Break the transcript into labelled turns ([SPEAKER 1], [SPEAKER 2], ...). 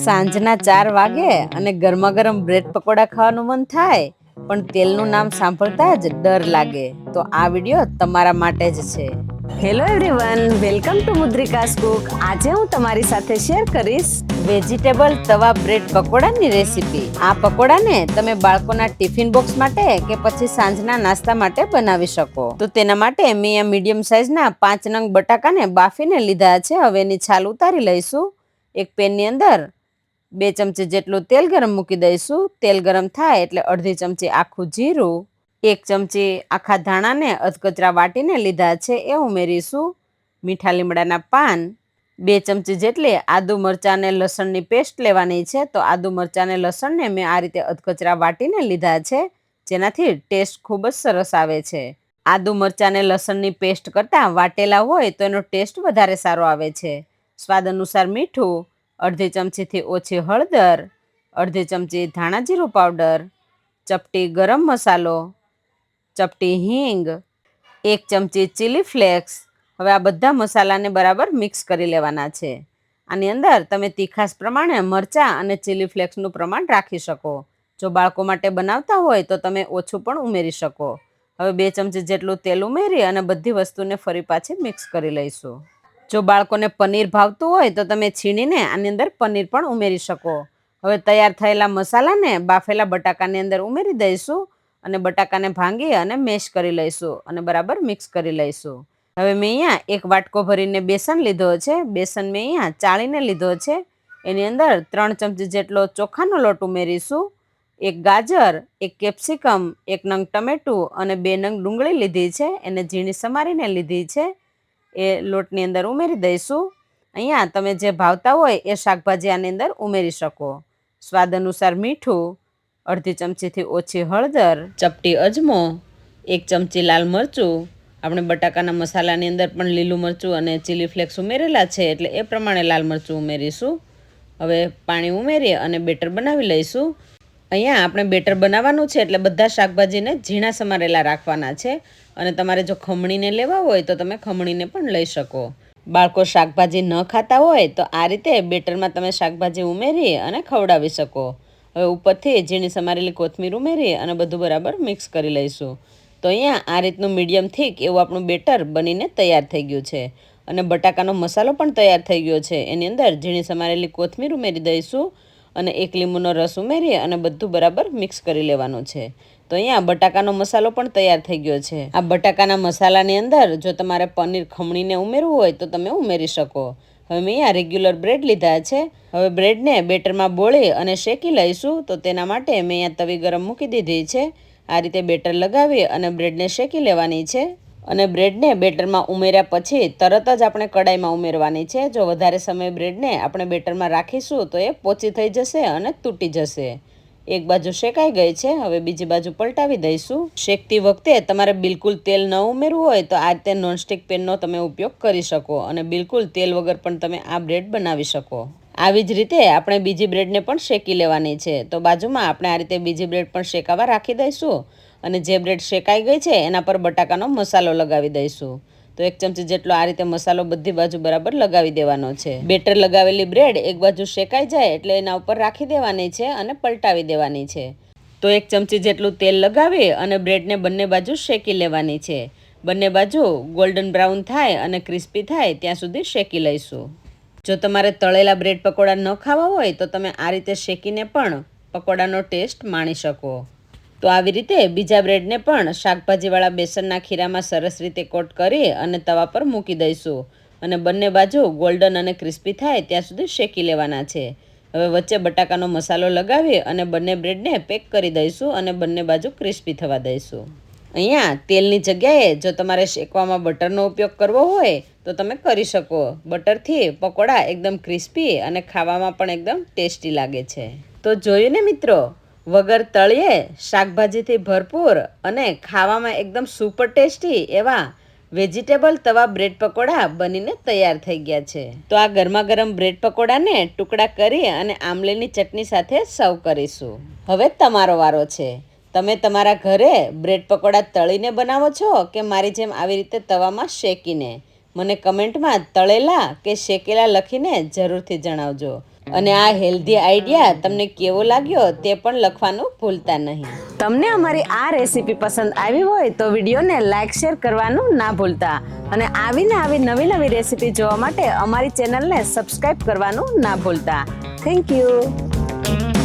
[SPEAKER 1] સાંજના 4 વાગે અને ગરમા ગરમ બ્રેડ પકોડા ખાવાનું મન થાય, પણ તેલનું નામ સાંભળતા જ ડર લાગે. તો આ વિડીયો તમારા માટે જ છે.
[SPEAKER 2] Hello everyone, welcome to Mudrika's cook. આજે હું તમારી સાથે શેર કરીશ
[SPEAKER 1] વેજીટેબલ તવા બ્રેડ પકોડાની રેસીપી. આ પકોડાને તમે બાળકોના ટિફિન બોક્સ માટે કે પછી સાંજના નાસ્તા માટે બનાવી શકો. તો તેના માટે મેં અહીંયા મીડિયમ સાઇઝના 5 નંગ બટાકાને બાફીને લીધા છે. હવે એની છાલ ઉતારી લઈશું. એક પેનની અંદર 2 ચમચી જેટલું તેલ ગરમ મૂકી દઈશું. તેલ ગરમ થાય એટલે અડધી ચમચી આખું જીરું, 1 ચમચી આખા ધાણાને અધકચરા વાટીને લીધા છે એ ઉમેરીશું. મીઠા લીમડાના પાન, 2 ચમચી જેટલી આદુ મરચાં અને લસણની પેસ્ટ લેવાની છે. તો આદુ મરચાં અને લસણને મેં આ રીતે અધકચરા વાટીને લીધા છે, જેનાથી ટેસ્ટ ખૂબ જ સરસ આવે છે. આદુ મરચાં અને લસણની પેસ્ટ કરતાં વાટેલા હોય તો એનો ટેસ્ટ વધારે સારો આવે છે. સ્વાદ અનુસાર મીઠું, અડધી ચમચીથી ઓછી હળદર, અડધી ચમચી ધાણા જીરું પાવડર, ચપટી ગરમ મસાલો, ચપટી હિંગ, 1 ચમચી ચીલી ફ્લેક્સ. હવે આ બધા મસાલાને બરાબર મિક્સ કરી લેવાના છે. આની અંદર તમે તીખાશ પ્રમાણે મરચાં અને ચીલી ફ્લેક્સનું પ્રમાણ રાખી શકો. જો બાળકો માટે બનાવતા હોય તો તમે ઓછું પણ ઉમેરી શકો. હવે 2 ચમચી જેટલું તેલ ઉમેરી અને બધી વસ્તુને ફરી પાછી મિક્સ કરી લઈશું. જો બાળકોને પનીર ભાવતું હોય તો તમે છીણીને આની અંદર પનીર પણ ઉમેરી શકો. હવે તૈયાર થયેલા મસાલાને બાફેલા બટાકાની અંદર ઉમેરી દઈશું અને બટાકાને ભાંગી અને મેશ કરી લઈશું અને બરાબર મિક્સ કરી લઈશું. હવે મેં અહીંયા 1 વાટકો ભરીને બેસન લીધો છે. બેસન મેં અહીંયા ચાળીને લીધો છે. એની અંદર 3 ચમચી જેટલો ચોખાનો લોટ ઉમેરીશું. 1 ગાજર, 1 કેપ્સિકમ, 1 નંગ ટમેટું અને 2 નંગ ડુંગળી લીધી છે. એને ઝીણી સમારીને લીધી છે. એ લોટની અંદર ઉમેરી દઈશું. અહીંયા તમે જે ભાવતા હોય એ શાકભાજી આની અંદર ઉમેરી શકો. સ્વાદ અનુસાર મીઠું, અડધી ચમચીથી ઓછી હળદર, ચપટી અજમો, 1 ચમચી લાલ મરચું. આપણે બટાકાના મસાલાની અંદર પણ લીલું મરચું અને ચીલી ફ્લેક્સ ઉમેરેલા છે એટલે એ પ્રમાણે લાલ મરચું ઉમેરીશું. હવે પાણી ઉમેરી અને બેટર બનાવી લઈશું. અહીંયા આપણે બેટર બનાવવાનું છે એટલે બધા શાકભાજીને ઝીણા સમારેલા રાખવાના છે. અને તમારે જો ખમણીને લેવા હોય તો તમે ખમણીને પણ લઈ શકો. બાળકો શાકભાજી ન ખાતા હોય તો આ રીતે બેટરમાં તમે શાકભાજી ઉમેરી અને ખવડાવી શકો. હવે ઉપરથી ઝીણી સમારેલી કોથમીર ઉમેરી અને બધું બરાબર મિક્સ કરી લઈશું. તો અહીંયા આ રીતનું મીડિયમ થીક એવું આપણું બેટર બનીને તૈયાર થઈ ગયું છે. અને બટાકાનો મસાલો પણ તૈયાર થઈ ગયો છે. એની અંદર ઝીણી સમારેલી કોથમીર ઉમેરી દઈશું અને 1 લીંબુનો રસ ઉમેરી અને બધું બરાબર મિક્સ કરી લેવાનું છે. તો અહીંયા બટાકાનો મસાલો પણ તૈયાર થઈ ગયો છે. આ બટાકાના મસાલાની અંદર જો તમારે પનીર ખમણીને ઉમેરવું હોય તો તમે ઉમેરી શકો. હવે મેં અહીંયા રેગ્યુલર બ્રેડ લીધા છે. હવે બ્રેડને બેટરમાં બોળી અને શેકી લઈશું. તો તેના માટે મેં અહીંયા તવી ગરમ મૂકી દીધી છે. આ રીતે બેટર લગાવી અને બ્રેડને શેકી લેવાની છે. અને બ્રેડને બેટરમાં ઉમેર્યા પછી તરત જ આપણે કડાઈમાં ઉમેરવાની છે. જો વધારે સમય બ્રેડને આપણે બેટરમાં રાખીશું તો એ પોચી થઈ જશે અને તૂટી જશે. એક બાજુ શેકાઈ ગઈ છે. હવે બીજી બાજુ પલટાવી દઈશું. શેકતી વખતે તમારે બિલકુલ તેલ ન ઉમેરવું હોય તો આ રીતે નોનસ્ટિક પેનનો તમે ઉપયોગ કરી શકો અને બિલકુલ તેલ વગર પણ તમે આ બ્રેડ બનાવી શકો. આવી જ રીતે આપણે બીજી બ્રેડને પણ શેકી લેવાની છે. તો બાજુમાં આપણે આ રીતે બીજી બ્રેડ પણ શેકાવા રાખી દઈશું અને જે બ્રેડ શેકાઈ ગઈ છે એના પર બટાકાનો મસાલો લગાવી દઈશું. તો 1 ચમચી જેટલો આ રીતે મસાલો બધી બાજુ બરાબર લગાવી દેવાનો છે. બેટર લગાવેલી બ્રેડ એક બાજુ શેકાઈ જાય એટલે એના ઉપર રાખી દેવાની છે અને પલટાવી દેવાની છે. તો 1 ચમચી જેટલું તેલ લગાવી અને બ્રેડને બંને બાજુ શેકી લેવાની છે. બંને બાજુ ગોલ્ડન બ્રાઉન થાય અને ક્રિસ્પી થાય ત્યાં સુધી શેકી લઈશું. જો તમારે તળેલા બ્રેડ પકોડા ન ખાવા હોય તો તમે આ રીતે શેકીને પણ પકોડાનો ટેસ્ટ માણી શકો. તો આવી રીતે બીજા બ્રેડને પણ શાકભાજીવાળા બેસનના ખીરામાં સરસ રીતે કોટ કરી અને તવા પર મૂકી દઈશું અને બંને બાજુ ગોલ્ડન અને ક્રિસ્પી થાય ત્યાં સુધી શેકી લેવાના છે. હવે વચ્ચે બટાકાનો મસાલો લગાવી અને બંને બ્રેડને પેક કરી દઈશું અને બંને બાજુ ક્રિસ્પી થવા દઈશું. અહીંયા તેલની જગ્યાએ જો તમારે શેકવામાં બટરનો ઉપયોગ કરવો હોય તો તમે કરી શકો. બટરથી પકોડા એકદમ ક્રિસ્પી અને ખાવામાં પણ એકદમ ટેસ્ટી લાગે છે. તો જોયું ને મિત્રો, વગર તળિયે શાકભાજીથી ભરપૂર અને ખાવામાં એકદમ સુપર ટેસ્ટી એવા વેજીટેબલ તવા બ્રેડ પકોડા બનીને તૈયાર થઈ ગયા છે. તો આ ગરમા ગરમ બ્રેડ પકોડાને ટુકડા કરી અને આમલીની ચટણી સાથે સર્વ કરીશું. હવે તમારો વારો છે. તમે તમારા ઘરે બ્રેડ પકોડા તળીને બનાવો છો કે મારી જેમ આવી રીતે તવામાં શેકીને? મને કમેન્ટમાં તળેલા કે શેકેલા લખીને જરૂરથી જણાવજો. અને આ હેલ્ધી આઈડિયા તમને કેવો લાગ્યો તે પણ લખવાનું ભૂલતા નહીં.
[SPEAKER 2] તમને અમારી આ રેસીપી પસંદ આવી હોય તો વિડીયોને લાઈક શેર કરવાનું ના ભૂલતા અને આવી નવી નવી રેસીપી જોવા માટે અમારી ચેનલને સબસ્ક્રાઇબ કરવાનું ના ભૂલતા. Thank you.